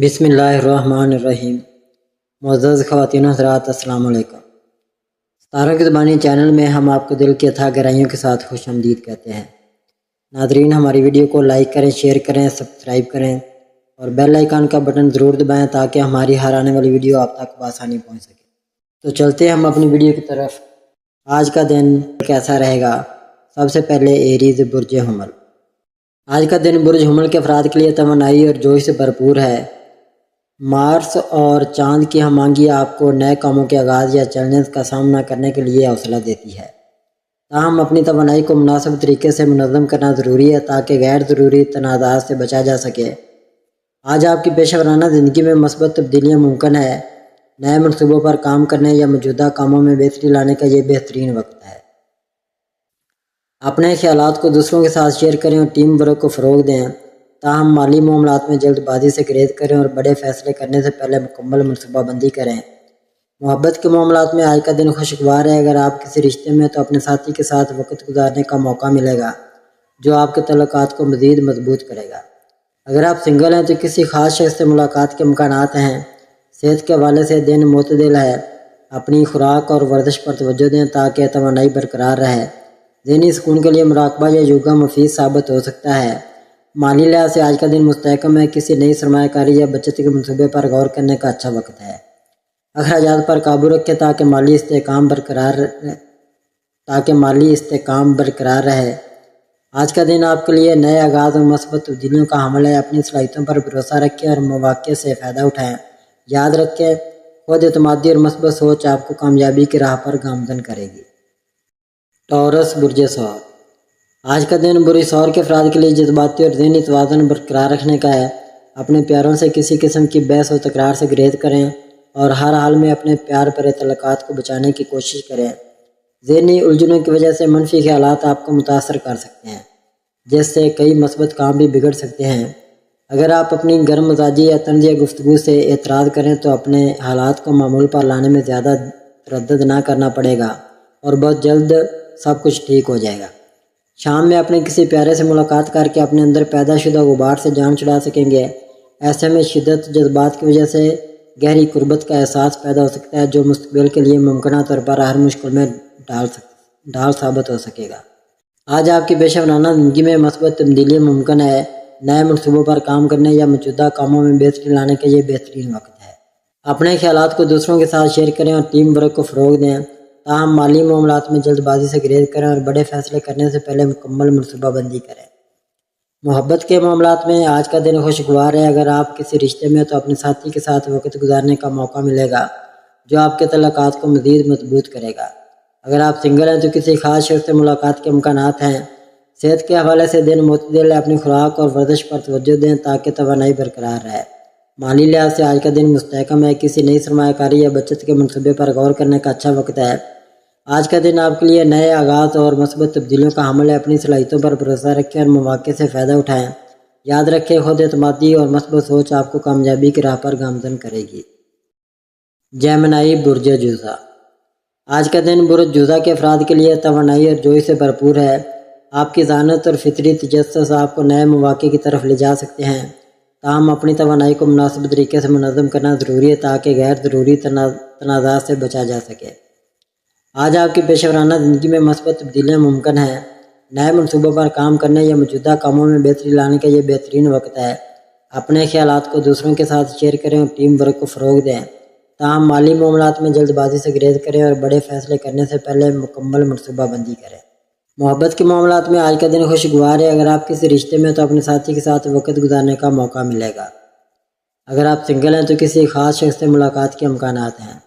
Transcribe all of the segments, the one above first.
بسم اللہ الرحمن الرحیم۔ معزز خواتین و حضرات، السلام علیکم۔ ستاروں کی زبانی چینل میں ہم آپ کو دل کی اتھاہ گہرائیوں کے ساتھ خوش آمدید کہتے ہیں۔ ناظرین، ہماری ویڈیو کو لائک کریں، شیئر کریں، سبسکرائب کریں اور بیل آئیکن کا بٹن ضرور دبائیں تاکہ ہماری ہر آنے والی ویڈیو آپ تک بآسانی پہنچ سکے۔ تو چلتے ہیں ہم اپنی ویڈیو کی طرف۔ آج کا دن کیسا رہے گا؟ سب سے پہلے ایریز برج حمل۔ آج کا دن برج حمل کے افراد کے لیے توانائی اور جوش سے بھرپور ہے۔ مارس اور چاند کی ہم آہنگی آپ کو نئے کاموں کے آغاز یا چیلنجز کا سامنا کرنے کے لیے حوصلہ دیتی ہے۔ تاہم اپنی توانائی کو مناسب طریقے سے منظم کرنا ضروری ہے تاکہ غیر ضروری تنازعات سے بچا جا سکے۔ آج آپ کی پیشہ ورانہ زندگی میں مثبت تبدیلیاں ممکن ہے۔ نئے منصوبوں پر کام کرنے یا موجودہ کاموں میں بہتری لانے کا یہ بہترین وقت ہے۔ اپنے خیالات کو دوسروں کے ساتھ شیئر کریں اور ٹیم ورک کو فروغ دیں۔ تاہم مالی معاملات میں جلد بازی سے گریز کریں اور بڑے فیصلے کرنے سے پہلے مکمل منصوبہ بندی کریں۔ محبت کے معاملات میں آج کا دن خوشگوار ہے۔ اگر آپ کسی رشتے میں تو اپنے ساتھی کے ساتھ وقت گزارنے کا موقع ملے گا جو آپ کے تعلقات کو مزید مضبوط کرے گا۔ اگر آپ سنگل ہیں تو کسی خاص شخص سے ملاقات کے امکانات ہیں۔ صحت کے حوالے سے دن معتدل ہے۔ اپنی خوراک اور ورزش پر توجہ دیں تاکہ توانائی برقرار رہے۔ ذہنی سکون کے لیے مراقبہ یا یوگا مفید ثابت ہو سکتا ہے۔ مالی لحاظ سے آج کا دن مستحکم ہے۔ کسی نئی سرمایہ کاری یا بچت کے منصوبے پر غور کرنے کا اچھا وقت ہے۔ اخراجات پر قابو رکھیں تاکہ مالی استحکام برقرار رہے۔ آج کا دن آپ کے لیے نئے آغاز اور مثبت تبدیلیوں کا حامل ہے۔ اپنی صلاحیتوں پر بھروسہ رکھیں اور مواقع سے فائدہ اٹھائیں۔ یاد رکھیں، خود اعتمادی اور مثبت سوچ آپ کو کامیابی کی راہ پر گامزن کرے گی۔ ٹورس برج ثور۔ آج کا دن برج ثور کے افراد کے لیے جذباتی اور ذہنی توازن برقرار رکھنے کا ہے۔ اپنے پیاروں سے کسی قسم کی بحث و تکرار سے گریز کریں اور ہر حال میں اپنے پیار بھرے تعلقات کو بچانے کی کوشش کریں۔ ذہنی الجھنوں کی وجہ سے منفی خیالات آپ کو متاثر کر سکتے ہیں جس سے کئی مثبت کام بھی بگڑ سکتے ہیں۔ اگر آپ اپنی گرم مزاجی یا طنزیہ گفتگو سے اعتراض کریں تو اپنے حالات کو معمول پر لانے میں زیادہ تردد نہ کرنا پڑے گا اور بہت جلد سب کچھ ٹھیک ہو جائے گا۔ شام میں اپنے کسی پیارے سے ملاقات کر کے اپنے اندر پیدا شدہ غبار سے جان چھڑا سکیں گے۔ ایسے میں شدت جذبات کی وجہ سے گہری قربت کا احساس پیدا ہو سکتا ہے جو مستقبل کے لیے ممکنہ طور پر ہر مشکل میں ڈال ثابت ہو سکے گا۔ آج آپ کی پیشہ ورانہ زندگی میں مثبت تبدیلی ممکن ہے۔ نئے منصوبوں پر کام کرنے یا موجودہ کاموں میں بہتری لانے کا یہ بہترین وقت ہے۔ اپنے خیالات کو دوسروں کے ساتھ شیئر کریں اور ٹیم ورک کو فروغ دیں۔ تاہم مالی معاملات میں جلد بازی سے گریز کریں اور بڑے فیصلے کرنے سے پہلے مکمل منصوبہ بندی کریں۔ محبت کے معاملات میں آج کا دن خوشگوار ہے۔ اگر آپ کسی رشتے میں تو اپنے ساتھی کے ساتھ وقت گزارنے کا موقع ملے گا جو آپ کے تعلقات کو مزید مضبوط کرے گا۔ اگر آپ سنگل ہیں تو کسی خاص شخص سے ملاقات کے امکانات ہیں۔ صحت کے حوالے سے دن معتدل ہے۔ اپنی خوراک اور ورزش پر توجہ دیں تاکہ توانائی برقرار رہے۔ مالی لحاظ سے آج کا دن مستحکم ہے۔ کسی نئی سرمایہ کاری یا بچت کے منصوبے پر غور کرنے کا اچھا وقت ہے۔ آج کا دن آپ کے لیے نئے آغاز اور مثبت تبدیلیوں کا حامل ہے۔ اپنی صلاحیتوں پر بھروسہ رکھیں اور مواقع سے فائدہ اٹھائیں۔ یاد رکھیں، خود اعتمادی اور مثبت سوچ آپ کو کامیابی کی راہ پر گامزن کرے گی۔ جیمنائی برج جوزا۔ آج کا دن برج جوزا کے افراد کے لیے توانائی اور جوش سے بھرپور ہے۔ آپ کی ذہانت اور فطری تجسس آپ کو نئے مواقع کی طرف لے جا سکتے ہیں۔ تاہم اپنی توانائی کو مناسب طریقے سے منظم کرنا ضروری ہے تاکہ غیر ضروری تنازعات سے بچا جا سکے۔ آج آپ کی پیشہ ورانہ زندگی میں مثبت تبدیلیاں ممکن ہیں۔ نئے منصوبوں پر کام کرنے یا موجودہ کاموں میں بہتری لانے کا یہ بہترین وقت ہے۔ اپنے خیالات کو دوسروں کے ساتھ شیئر کریں اور ٹیم ورک کو فروغ دیں۔ تاہم مالی معاملات میں جلد بازی سے گریز کریں اور بڑے فیصلے کرنے سے پہلے مکمل منصوبہ بندی کریں۔ محبت کے معاملات میں آج کا دن خوشگوار ہے۔ اگر آپ کسی رشتے میں تو اپنے ساتھی کے ساتھ وقت گزارنے کا موقع ملے گا۔ اگر آپ سنگل ہیں تو کسی خاص شخص سے ملاقات کے امکانات ہیں۔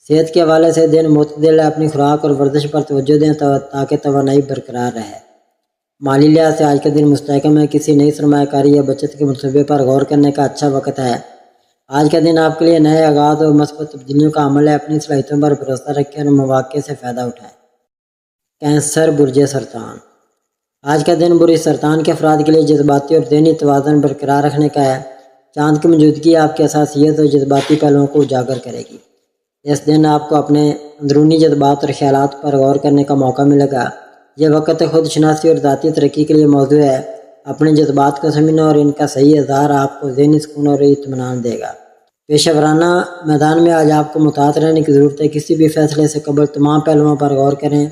صحت کے حوالے سے دن معتدل ہے۔ اپنی خوراک اور ورزش پر توجہ دیں تاکہ توانائی برقرار رہے۔ مالی لحاظ سے آج کا دن مستحکم ہے۔ کسی نئی سرمایہ کاری یا بچت کے منصوبے پر غور کرنے کا اچھا وقت ہے۔ آج کا دن آپ کے لیے نئے آغاز اور مثبت تبدیلیوں کا عمل ہے۔ اپنی صلاحیتوں پر بھروسہ رکھیں اور مواقع سے فائدہ اٹھائیں۔ کینسر برج سرطان۔ آج کا دن برج سرطان کے افراد کے لیے جذباتی اور ذہنی توازن برقرار رکھنے کا ہے۔ چاند کی موجودگی آپ کی حساسیت اور جذباتی پہلوؤں کو اجاگر کرے گی۔ اس دن آپ کو اپنے اندرونی جذبات اور خیالات پر غور کرنے کا موقع ملے گا۔ یہ وقت خود شناسی اور ذاتی ترقی کے لیے موزوں ہے۔ اپنے جذبات کو سمجھنا اور ان کا صحیح اظہار آپ کو ذہنی سکون اور اطمینان دے گا۔ پیشہ ورانہ میدان میں آج آپ کو محتاط رہنے کی ضرورت ہے۔ کسی بھی فیصلے سے قبل تمام پہلوؤں پر غور کریں۔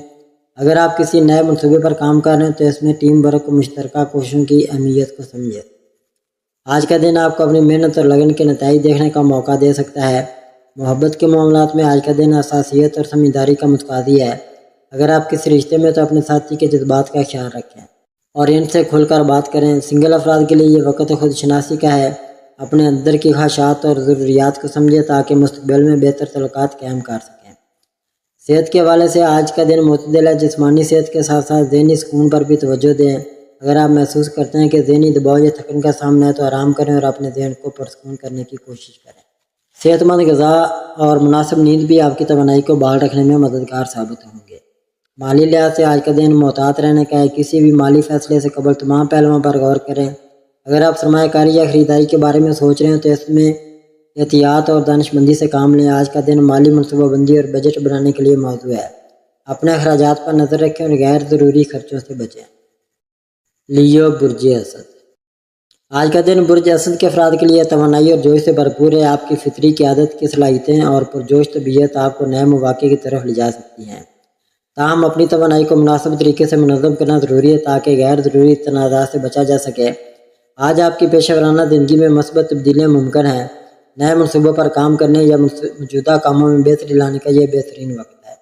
اگر آپ کسی نئے منصوبے پر کام کر رہے ہیں تو اس میں ٹیم ورک و مشترکہ کوششوں کی اہمیت کو سمجھیں۔ آج کا دن آپ کو اپنی محنت اور لگن کے نتائج دیکھنے کا موقع دے سکتا ہے۔ محبت کے معاملات میں آج کا دن حساسیت اور سمجھداری کا متقاضی ہے۔ اگر آپ کسی رشتے میں تو اپنے ساتھی کے جذبات کا خیال رکھیں اور ان سے کھل کر بات کریں۔ سنگل افراد کے لیے یہ وقت خود شناسی کا ہے۔ اپنے اندر کی خواہشات اور ضروریات کو سمجھیں تاکہ مستقبل میں بہتر تعلقات قائم کر سکیں۔ صحت کے حوالے سے آج کا دن معتدل ہے۔ جسمانی صحت کے ساتھ ساتھ ذہنی سکون پر بھی توجہ دیں۔ اگر آپ محسوس کرتے ہیں کہ ذہنی دباؤ یا تھکن کا سامنا ہے تو آرام کریں اور اپنے ذہن کو پرسکون کرنے کی کوشش کریں۔ صحت مند غذا اور مناسب نیند بھی آپ کی توانائی کو بحال رکھنے میں مددگار ثابت ہوں گے۔ مالی لحاظ سے آج کا دن محتاط رہنے کا ہے۔ کسی بھی مالی فیصلے سے قبل تمام پہلوؤں پر غور کریں۔ اگر آپ سرمایہ کاری یا خریداری کے بارے میں سوچ رہے ہیں تو اس میں احتیاط اور دانش مندی سے کام لیں۔ آج کا دن مالی منصوبہ بندی اور بجٹ بنانے کے لیے موزوں ہے۔ اپنے اخراجات پر نظر رکھیں اور غیر ضروری خرچوں سے بچیں۔ لیو برج اسد، آج کا دن برج اسد کے افراد کے لیے توانائی اور جوش سے بھرپور ہے۔ آپ کی فطری قیادت کی صلاحیتیں اور پرجوش طبیعت آپ کو نئے مواقع کی طرف لے جا سکتی ہیں۔ تاہم اپنی توانائی کو مناسب طریقے سے منظم کرنا ضروری ہے تاکہ غیر ضروری تنازعات سے بچا جا سکے۔ آج آپ کی پیشہ ورانہ زندگی میں مثبت تبدیلیاں ممکن ہیں۔ نئے منصوبوں پر کام کرنے یا موجودہ کاموں میں بہتری لانے کا یہ بہترین وقت ہے۔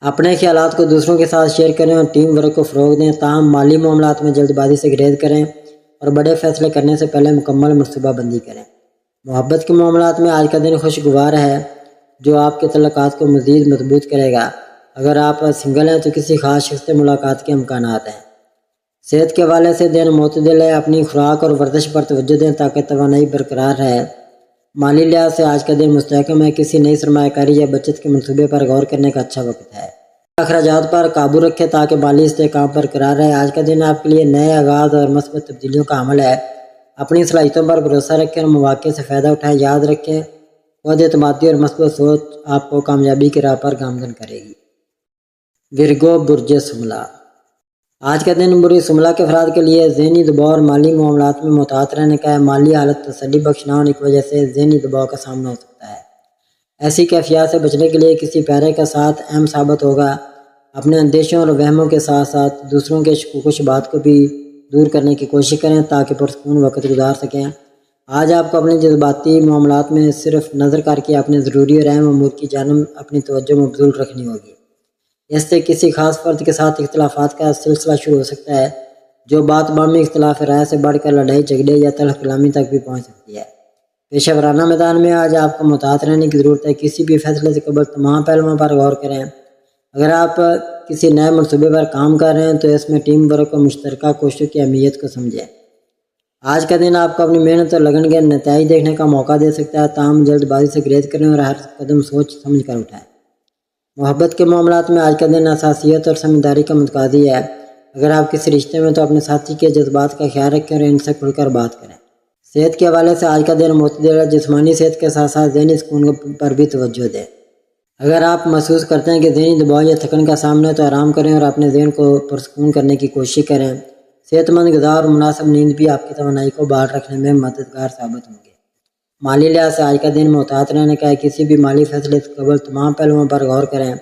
اپنے خیالات کو دوسروں کے ساتھ شیئر کریں اور ٹیم ورک کو فروغ دیں۔ تاہم مالی معاملات میں جلد بازی سے گریز کریں اور بڑے فیصلے کرنے سے پہلے مکمل منصوبہ بندی کریں۔ محبت کے معاملات میں آج کا دن خوشگوار ہے جو آپ کے تعلقات کو مزید مضبوط کرے گا۔ اگر آپ سنگل ہیں تو کسی خاص شخص سے ملاقات کے امکانات ہیں۔ صحت کے حوالے سے دن معتدل ہے۔ اپنی خوراک اور ورزش پر توجہ دیں تاکہ توانائی برقرار رہے۔ مالی لحاظ سے آج کا دن مستحکم ہے۔ کسی نئی سرمایہ کاری یا بچت کے منصوبے پر غور کرنے کا اچھا وقت ہے۔ اخراجات پر قابو رکھیں تاکہ مالی استحکام برقرار رہے۔ آج کا دن آپ کے لیے نئے آغاز اور مثبت تبدیلیوں کا حامل ہے۔ اپنی صلاحیتوں پر بھروسہ رکھیں اور مواقع سے فائدہ اٹھائیں۔ یاد رکھیں خود اعتمادی اور مثبت سوچ آپ کو کامیابی کی راہ پر گامزن کرے گی۔ ورگو برج شملہ، آج کا دن برج شملہ کے افراد کے لیے ذہنی دباؤ اور مالی معاملات میں محتاط رہنے کا ہے۔ مالی حالت تسلی بخش نہ ہونے کی وجہ سے ذہنی دباؤ کا سامنا ہو سکتا ہے۔ ایسی کیفیات سے بچنے کے لیے کسی پیارے کا ساتھ اہم ثابت ہوگا۔ اپنے اندیشوں اور وہموں کے ساتھ ساتھ دوسروں کے شکوک و شبہات کو بھی دور کرنے کی کوشش کریں تاکہ پرسکون وقت گزار سکیں۔ آج آپ کو اپنے جذباتی معاملات میں صرف نظر کر کے اپنے ضروری اور اہم امور کی جانب اپنی توجہ مبذول رکھنی ہوگی۔ اس سے کسی خاص فرد کے ساتھ اختلافات کا سلسلہ شروع ہو سکتا ہے جو بات بامی اختلاف رائے سے بڑھ کر لڑائی جھگڑے یا تلخ کلامی تک بھی پہنچ سکتی ہے۔ پیشہ ورانہ میدان میں آج آپ کو محتاط رہنے کی ضرورت ہے۔ کسی بھی فیصلے سے قبل تمام پہلوؤں پر غور کریں۔ اگر آپ کسی نئے منصوبے پر کام کر رہے ہیں تو اس میں ٹیم ورک اور مشترکہ کوششوں کی اہمیت کو سمجھیں۔ آج کا دن آپ کو اپنی محنت اور لگن کے نتائج دیکھنے کا موقع دے سکتا ہے۔ تاہم جلد بازی سے گریز کریں اور ہر قدم سوچ سمجھ کر اٹھائیں۔ محبت کے معاملات میں آج کا دن حساسیت اور سمجھداری کا متقاضی ہے۔ اگر آپ کسی رشتے میں تو اپنے ساتھی کے جذبات کا خیال رکھیں اور ان سے کھل کر بات کریں۔ صحت کے حوالے سے آج کا دن معتدل ہے۔ جسمانی صحت کے ساتھ ساتھ ذہنی سکون پر بھی توجہ دیں۔ اگر آپ محسوس کرتے ہیں کہ ذہنی دباؤ یا تھکن کا سامنا ہے تو آرام کریں اور اپنے ذہن کو پرسکون کرنے کی کوشش کریں۔ صحت مند غذا اور مناسب نیند بھی آپ کی توانائی کو بحال رکھنے میں مددگار ثابت ہوں گے۔ مالی لحاظ سے آج کا دن محتاط رہنے کا ہے۔ کسی بھی مالی فیصلے سے قبل تمام پہلوؤں پر غور کریں۔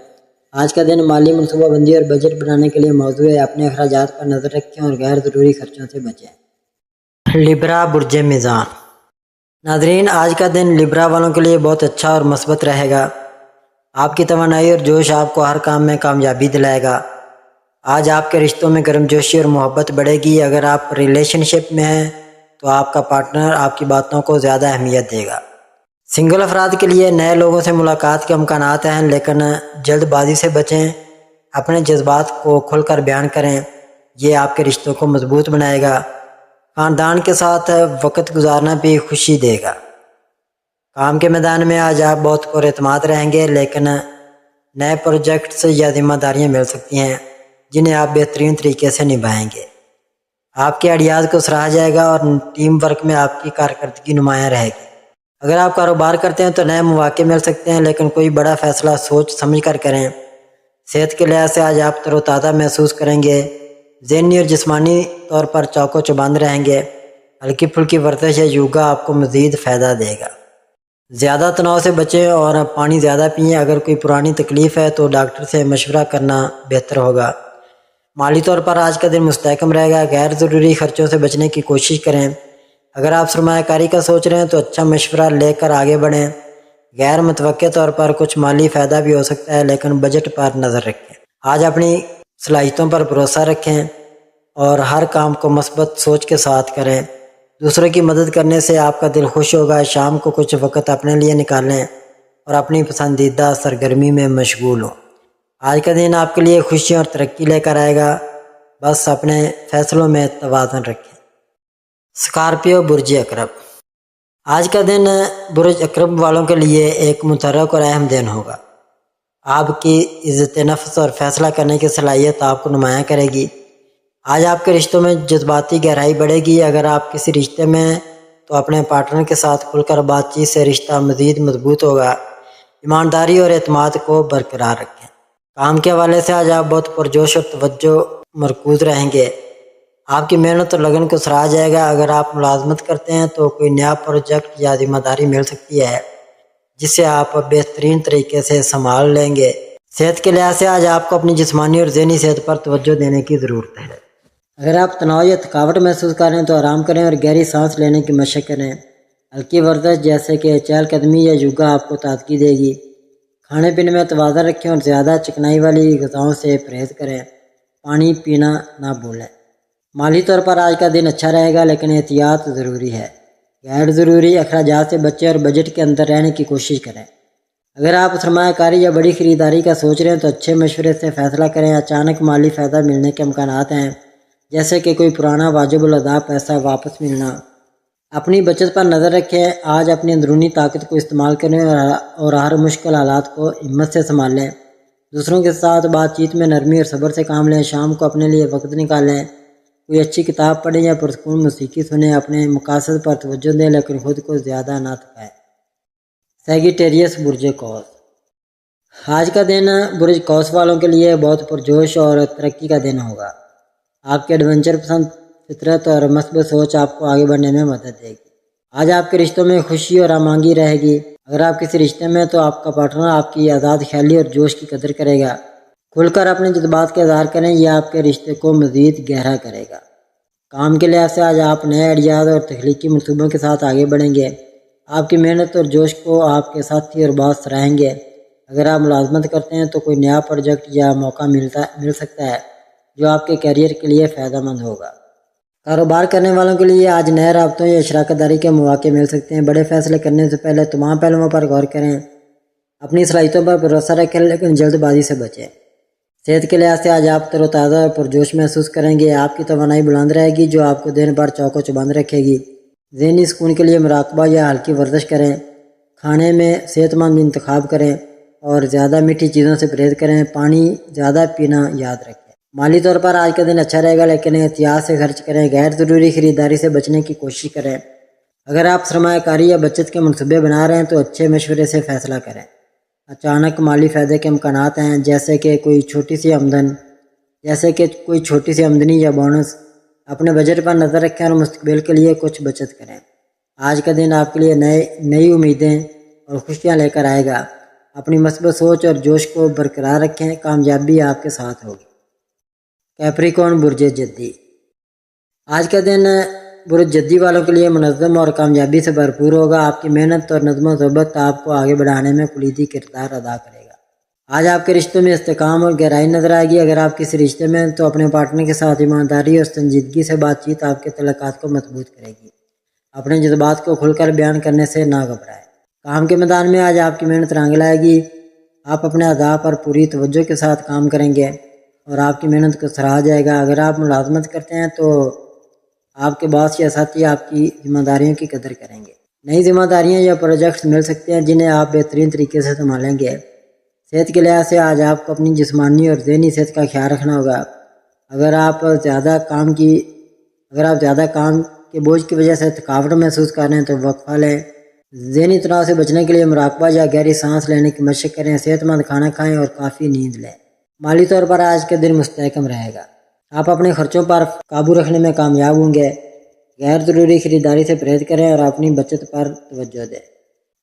آج کا دن مالی منصوبہ بندی اور بجٹ بنانے کے لیے موزوں ہے۔ اپنے اخراجات پر نظر رکھیں اور غیر ضروری خرچوں سے بچیں۔ لیبرا برج میزان، ناظرین آج کا دن لیبرا والوں کے لیے بہت اچھا اور مثبت رہے گا۔ آپ کی توانائی اور جوش آپ کو ہر کام میں کامیابی دلائے گا۔ آج آپ کے رشتوں میں گرمجوشی اور محبت بڑھے گی۔ اگر آپ ریلیشن شپ میں ہیں تو آپ کا پارٹنر آپ کی باتوں کو زیادہ اہمیت دے گا۔ سنگل افراد کے لیے نئے لوگوں سے ملاقات کے امکانات ہیں لیکن جلد بازی سے بچیں۔ اپنے جذبات کو کھل کر بیان کریں، یہ آپ کے رشتوں کو مضبوط بنائے گا۔ خاندان کے ساتھ وقت گزارنا بھی خوشی دے گا۔ کام کے میدان میں آج آپ بہت پر اعتماد رہیں گے لیکن نئے پروجیکٹس یا ذمہ داریاں مل سکتی ہیں جنہیں آپ بہترین طریقے سے نبھائیں گے۔ آپ کے آئیڈیاز کو سراہا جائے گا اور ٹیم ورک میں آپ کی کارکردگی نمایاں رہے گی۔ اگر آپ کاروبار کرتے ہیں تو نئے مواقع مل سکتے ہیں لیکن کوئی بڑا فیصلہ سوچ سمجھ کر کریں۔ صحت کے لحاظ سے آج آپ تر و تازہ محسوس کریں گے۔ ذہنی اور جسمانی طور پر چوک و چوبند رہیں گے۔ ہلکی پھلکی ورزش یا یوگا آپ کو مزید فائدہ دے گا۔ زیادہ تناؤ سے بچیں اور پانی زیادہ پئیں۔ اگر کوئی پرانی تکلیف ہے تو ڈاکٹر سے مشورہ کرنا بہتر ہوگا۔ مالی طور پر آج کا دن مستحکم رہے گا۔ غیر ضروری خرچوں سے بچنے کی کوشش کریں۔ اگر آپ سرمایہ کاری کا سوچ رہے ہیں تو اچھا مشورہ لے کر آگے بڑھیں۔ غیر متوقع طور پر کچھ مالی فائدہ بھی ہو سکتا ہے، لیکن بجٹ پر نظر رکھیں۔ آج اپنی صلاحیتوں پر بھروسہ رکھیں اور ہر کام کو مثبت سوچ کے ساتھ کریں۔ دوسروں کی مدد کرنے سے آپ کا دل خوش ہوگا۔ شام کو کچھ وقت اپنے لیے نکالیں اور اپنی پسندیدہ سرگرمی میں مشغول ہوں۔ آج کا دن آپ کے لیے خوشی اور ترقی لے کر آئے گا، بس اپنے فیصلوں میں توازن رکھیں۔ اسکارپیو برج اقرب، آج کا دن برج اقرب والوں کے لیے ایک متحرک اور اہم دن ہوگا۔ آپ کی عزت نفس اور فیصلہ کرنے کی صلاحیت آپ کو نمایاں کرے گی۔ آج آپ کے رشتوں میں جذباتی گہرائی بڑھے گی۔ اگر آپ کسی رشتے میں ہیں تو اپنے پارٹنر کے ساتھ کھل کر بات چیت سے رشتہ مزید مضبوط ہوگا۔ ایمانداری اور اعتماد کو برقرار رکھیں۔ کام کے حوالے سے آج آپ بہت پرجوش اور توجہ مرکوز رہیں گے۔ آپ کی محنت اور لگن کو سراہا جائے گا۔ اگر آپ ملازمت کرتے ہیں تو کوئی نیا پروجیکٹ یا ذمہ داری مل سکتی ہے جسے آپ بہترین طریقے سے سنبھال لیں گے۔ صحت کے لحاظ سے آج آپ کو اپنی جسمانی اور ذہنی صحت پر توجہ دینے کی ضرورت ہے۔ اگر آپ تناؤ یا تھکاوٹ محسوس کر رہے ہیں تو آرام کریں اور گہری سانس لینے کی مشق کریں۔ ہلکی ورزش جیسے کہ چہل قدمی یا یوگا آپ کو تازگی دے گی۔ کھانے پینے میں توازن رکھیں اور زیادہ چکنائی والی غذاؤں سے پرہیز کریں۔ پانی پینا نہ بھولیں۔ مالی طور پر آج کا دن اچھا رہے گا، لیکن احتیاط ضروری ہے۔ غیر ضروری اخراجات سے بچیں اور بجٹ کے اندر رہنے کی کوشش کریں۔ اگر آپ سرمایہ کاری یا بڑی خریداری کا سوچ رہے ہیں تو اچھے مشورے سے فیصلہ کریں۔ اچانک مالی فائدہ ملنے کے امکانات ہیں، جیسے کہ کوئی پرانا واجب الادا پیسہ واپس ملنا۔ اپنی بچت پر نظر رکھیں۔ آج اپنی اندرونی طاقت کو استعمال کریں اور ہر مشکل حالات کو ہمت سے سنبھال لیں۔ دوسروں کے ساتھ بات چیت میں نرمی اور صبر سے کام لیں۔ شام کو اپنے لیے وقت نکالیں۔ کوئی اچھی کتاب پڑھیں یا پرسکون موسیقی سنیں۔ اپنے مقاصد پر توجہ دیں، لیکن خود کو زیادہ نہ تھکائیں۔ سیگیٹیریس برج قوس، آج کا دن برج قوس والوں کے لیے بہت پرجوش اور ترقی کا دن ہوگا۔ آپ کے ایڈونچر پسند فطرت اور مثبت سوچ آپ کو آگے بڑھنے میں مدد دے گی۔ آج آپ کے رشتوں میں خوشی اور ہم آہنگی رہے گی۔ اگر آپ کسی رشتے میں ہیں تو آپ کا پارٹنر آپ کی آزاد خیالی اور جوش کی قدر کرے گا۔ کھل کر اپنے جذبات کا اظہار کریں، یہ آپ کے رشتے کو مزید گہرا کرے گا۔ کام کے لحاظ سے آج آپ نئے آئیڈیاز اور تخلیقی منصوبوں کے ساتھ آگے بڑھیں گے۔ آپ کی محنت اور جوش کو آپ کے ساتھی اور باس سراہیں گے۔ اگر آپ ملازمت کرتے ہیں تو کوئی نیا پروجیکٹ یا موقع مل سکتا ہے جو آپ کے کیریئر کے لیے فائدہ مند ہوگا۔ کاروبار کرنے والوں کے لیے آج نئے رابطوں یا شراکت داری کے مواقع مل سکتے ہیں۔ بڑے فیصلے کرنے سے پہلے تمام پہلوؤں پر غور کریں۔ اپنی صلاحیتوں پر بھروسہ رکھیں، لیکن جلد بازی سے بچیں۔ صحت کے لحاظ سے آج آپ تر و تازہ اور پرجوش محسوس کریں گے۔ آپ کی توانائی بلند رہے گی جو آپ کو دن بھر چوک و چوبند رکھے گی۔ ذہنی سکون کے لیے مراقبہ یا ہلکی ورزش کریں۔ کھانے میں صحت مند انتخاب کریں اور زیادہ میٹھی چیزوں سے پرہیز کریں۔ پانی زیادہ پینا یاد رکھیں۔ مالی طور پر آج کا دن اچھا رہے گا، لیکن احتیاط سے خرچ کریں۔ غیر ضروری خریداری سے بچنے کی کوشش کریں۔ اگر آپ سرمایہ کاری یا بچت کے منصوبے بنا رہے ہیں تو اچھے مشورے سے فیصلہ کریں۔ اچانک مالی فائدے کے امکانات ہیں، جیسے کہ کوئی چھوٹی سی آمدنی یا بونس۔ اپنے بجٹ پر نظر رکھیں اور مستقبل کے لیے کچھ بچت کریں۔ آج کا دن آپ کے لیے نئی امیدیں اور خوشیاں لے کر آئے گا۔ اپنی مثبت سوچ اور جوش کو برقرار رکھیں، کامیابی آپ کے ساتھ ہوگی۔ کیپریکون برج جدی، آج کا دن برج جدی والوں کے لیے منظم اور کامیابی سے بھرپور ہوگا۔ آپ کی محنت اور نظم و ضبط آپ کو آگے بڑھانے میں کلیدی کردار ادا کرے گا۔ آج آپ کے رشتوں میں استحکام اور گہرائی نظر آئے گی۔ اگر آپ کسی رشتے میں ہیں تو اپنے پارٹنر کے ساتھ ایمانداری اور سنجیدگی سے بات چیت آپ کے تعلقات کو مضبوط کرے گی۔ اپنے جذبات کو کھل کر بیان کرنے سے نہ گھبرائیں۔ کام کے میدان میں آج آپ کی محنت رنگ لائے گی۔ آپ اپنے اہداف پر پوری توجہ کے ساتھ کام کریں گے اور آپ کی محنت کو سراہا جائے گا۔ اگر آپ ملازمت کرتے ہیں تو آپ کے باس یا ساتھی آپ کی ذمہ داریوں کی قدر کریں گے۔ نئی ذمہ داریاں یا پروجیکٹس مل سکتے ہیں جنہیں آپ بہترین طریقے سے سنبھالیں گے۔ صحت کے لحاظ سے آج آپ کو اپنی جسمانی اور ذہنی صحت کا خیال رکھنا ہوگا۔ اگر آپ زیادہ کام کے بوجھ کی وجہ سے تھکاوٹ محسوس کر رہے ہیں تو وقفہ لیں۔ ذہنی تناؤ سے بچنے کے لیے مراقبہ یا گہری سانس لینے کی مشق کریں۔ صحت مند کھانا کھائیں اور کافی نیند لیں۔ مالی طور پر آج کے دن مستحکم رہے گا۔ آپ اپنے خرچوں پر قابو رکھنے میں کامیاب ہوں گے۔ غیر ضروری خریداری سے پرہیز کریں اور اپنی بچت پر توجہ دیں۔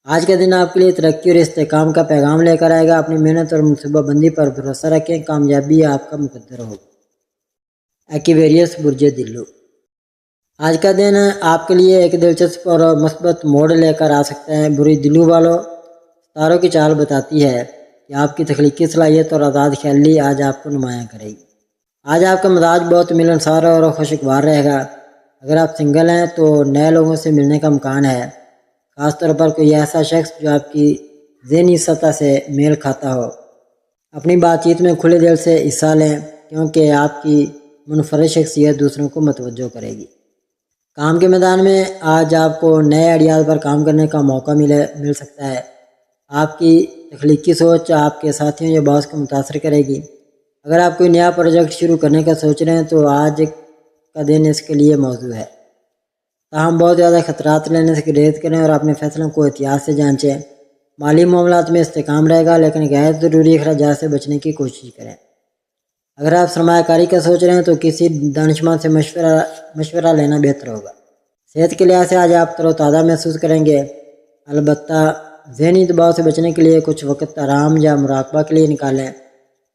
آج کا دن آپ کے لیے ترقی اور استحکام کا پیغام لے کر آئے گا۔ اپنی محنت اور منصوبہ بندی پر بھروسہ رکھیں، کامیابی آپ کا مقدر ہوگی۔ ایکویریس برج دلو، آج کا دن آپ کے لیے ایک دلچسپ اور مثبت موڑ لے کر آ سکتا ہے۔ برج دلو والوں، ستاروں کی چال بتاتی ہے کہ آپ کی تخلیقی صلاحیت اور آزاد خیالی آج آپ کو نمایاں کرے گی۔ آج آپ کا مزاج بہت ملنسار اور خوشگوار رہے گا۔ اگر آپ سنگل ہیں تو نئے لوگوں سے ملنے کا امکان ہے، خاص طور پر کوئی ایسا شخص جو آپ کی ذہنی سطح سے میل کھاتا ہو۔ اپنی بات چیت میں کھلے دل سے حصہ لیں کیونکہ آپ کی منفرد شخصیت دوسروں کو متوجہ کرے گی۔ کام کے میدان میں آج آپ کو نئے آئیڈیاز پر کام کرنے کا موقع مل سکتا ہے۔ آپ کی تخلیقی سوچ آپ کے ساتھیوں یا باس کو متاثر کرے گی۔ اگر آپ کوئی نیا پروجیکٹ شروع کرنے کا سوچ رہے ہیں تو آج کا دن اس کے لیے موزوں ہے۔ تاہم بہت زیادہ خطرات لینے سے گریز کریں اور اپنے فیصلوں کو احتیاط سے جانچیں۔ مالی معاملات میں استحکام رہے گا لیکن غیر ضروری اخراجات سے بچنے کی کوشش کریں۔ اگر آپ سرمایہ کاری کا سوچ رہے ہیں تو کسی دانشمند سے مشورہ لینا بہتر ہوگا۔ صحت کے لحاظ سے آج آپ تر و تازہ محسوس کریں گے، البتہ ذہنی دباؤ سے بچنے کے لیے کچھ وقت آرام یا مراقبہ کے لیے نکالیں۔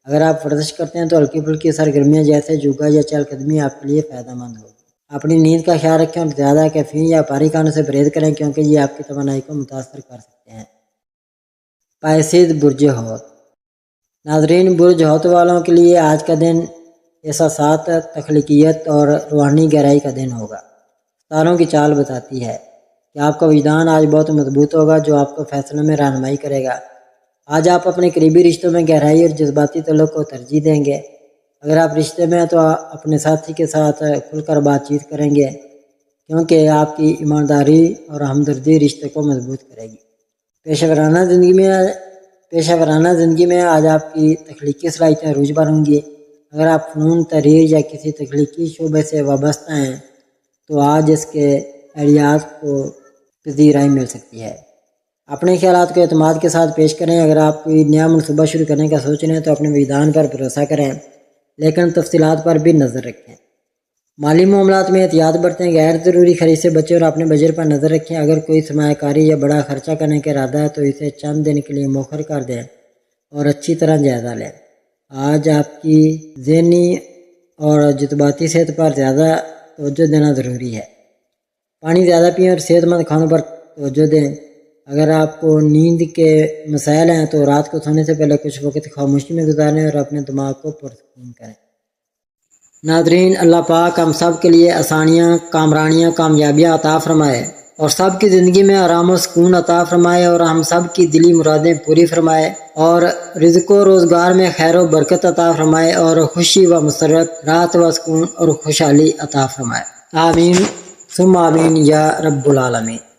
اگر آپ ورزش کرتے ہیں تو ہلکی پھلکی سرگرمیاں جیسے یوگا یا چہل قدمی آپ کے لیے فائدہ مند ہوگی۔ اپنی نیند کا خیال رکھیں اور زیادہ کیفین یا پاری کھانے سے پرہیز کریں کیونکہ یہ آپ کی توانائی کو متاثر کر سکتے ہیں۔ پائسیز برج حوت، ناظرین برج حوت والوں کے لیے آج کا دن احساسات، تخلیقیت اور روحانی گہرائی کا دن ہوگا۔ ستاروں کی چال بتاتی ہے کہ آپ کا وجدان آج بہت مضبوط ہوگا جو آپ کو فیصلوں میں رہنمائی کرے گا۔ آج آپ اپنے قریبی رشتوں میں گہرائی اور جذباتی تعلق کو ترجیح دیں گے۔ اگر آپ رشتے میں ہیں تو اپنے ساتھی کے ساتھ کھل کر بات چیت کریں گے کیونکہ آپ کی ایمانداری اور ہمدردی رشتے کو مضبوط کرے گی۔ پیشہ ورانہ زندگی میں آج آپ کی تخلیقی صلاحیتیں عروج پر ہوں گی۔ اگر آپ فنون، تحریر یا کسی تخلیقی شعبے سے وابستہ ہیں تو آج اس کے آئیڈیاز کو پذیرائی مل سکتی ہے۔ اپنے خیالات کو اعتماد کے ساتھ پیش کریں۔ اگر آپ کوئی نیا منصوبہ شروع کرنے کا سوچ رہے ہیں تو اپنے وجدان پر بھروسہ کریں لیکن تفصیلات پر بھی نظر رکھیں۔ مالی معاملات میں احتیاط برتیں، غیر ضروری خرید سے بچیں اور اپنے بجٹ پر نظر رکھیں۔ اگر کوئی سرمایہ کاری یا بڑا خرچہ کرنے کا ارادہ ہے تو اسے چند دن کے لیے مؤخر کر دیں اور اچھی طرح جائزہ لیں۔ آج آپ کی ذہنی اور جذباتی صحت پر زیادہ توجہ دینا ضروری ہے۔ پانی زیادہ پئیں اور صحت مند کھانوں پر توجہ دیں۔ اگر آپ کو نیند کے مسائل ہیں تو رات کو سونے سے پہلے کچھ وقت خاموشی میں گزاریں اور اپنے دماغ کو پرسکون کریں۔ ناظرین، اللہ پاک ہم سب کے لیے آسانیاں، کامرانیاں، کامیابیاں عطا فرمائے اور سب کی زندگی میں آرام و سکون عطا فرمائے اور ہم سب کی دلی مرادیں پوری فرمائے اور رزق و روزگار میں خیر و برکت عطا فرمائے اور خوشی و مسرت، راحت و سکون اور خوشحالی عطا فرمائے۔ آمین ثم آمین یا رب العالمین۔